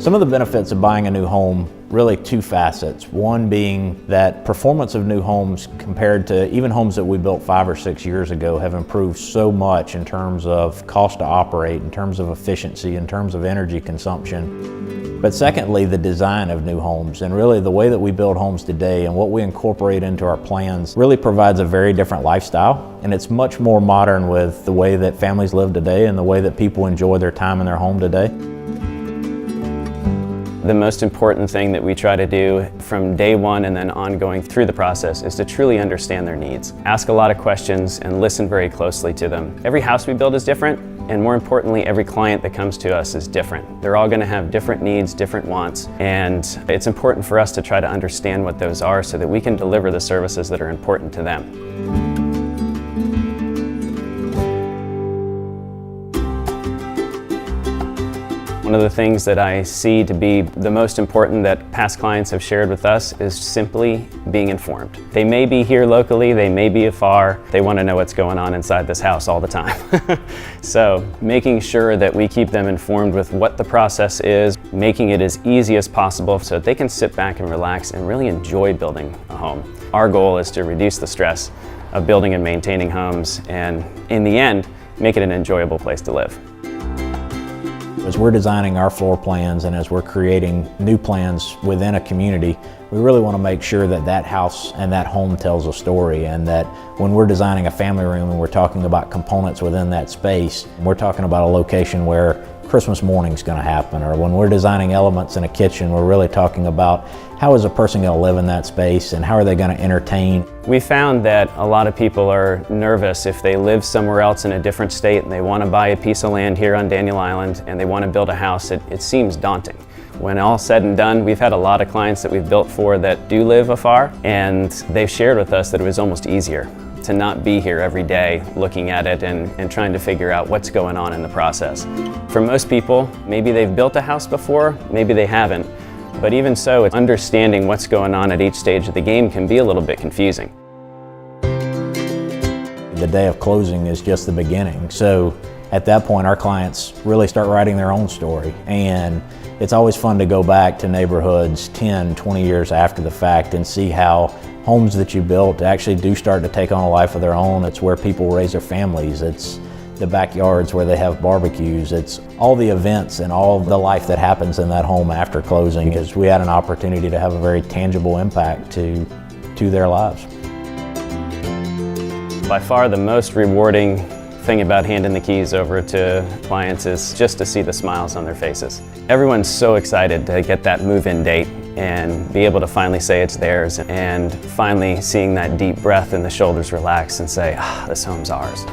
Some of the benefits of buying a new home, really two facets. One being that performance of new homes compared to even homes that we built 5 or 6 years ago have improved so much in terms of cost to operate, in terms of efficiency, in terms of energy consumption. But secondly, the design of new homes, and really the way that we build homes today and what we incorporate into our plans really provides a very different lifestyle, and it's much more modern with the way that families live today and the way that people enjoy their time in their home today. The most important thing that we try to do from day one and then ongoing through the process is to truly understand their needs. Ask a lot of questions and listen very closely to them. Every house we build is different, and more importantly, every client that comes to us is different. They're all going to have different needs, different wants, and it's important for us to try to understand what those are so that we can deliver the services that are important to them. One of the things that I see to be the most important that past clients have shared with us is simply being informed. They may be here locally, they may be afar, they want to know what's going on inside this house all the time. So making sure that we keep them informed with what the process is, making it as easy as possible so that they can sit back and relax and really enjoy building a home. Our goal is to reduce the stress of building and maintaining homes, and in the end, make it an enjoyable place to live. As we're designing our floor plans and as we're creating new plans within a community, we really want to make sure that that house and that home tells a story, and that when we're designing a family room and we're talking about components within that space, we're talking about a location where Christmas morning is going to happen, or when we're designing elements in a kitchen, we're really talking about how is a person going to live in that space and how are they going to entertain. We found that a lot of people are nervous if they live somewhere else in a different state and they want to buy a piece of land here on Daniel Island and they want to build a house. It seems daunting. When all said and done, we've had a lot of clients that we've built for that do live afar, and they've shared with us that it was almost easier to not be here every day looking at it and trying to figure out what's going on in the process. For most people, maybe they've built a house before, maybe they haven't, but even so, understanding what's going on at each stage of the game can be a little bit confusing. The day of closing is just the beginning, so at that point our clients really start writing their own story, and it's always fun to go back to neighborhoods 10, 20 years after the fact and see how homes that you built actually do start to take on a life of their own. It's where people raise their families. It's the backyards where they have barbecues. It's all the events and all the life that happens in that home after closing, because we had an opportunity to have a very tangible impact to their lives. By far the most rewarding thing about handing the keys over to clients is just to see the smiles on their faces. Everyone's so excited to get that move-in date and be able to finally say it's theirs, and finally seeing that deep breath and the shoulders relax and say, this home's ours.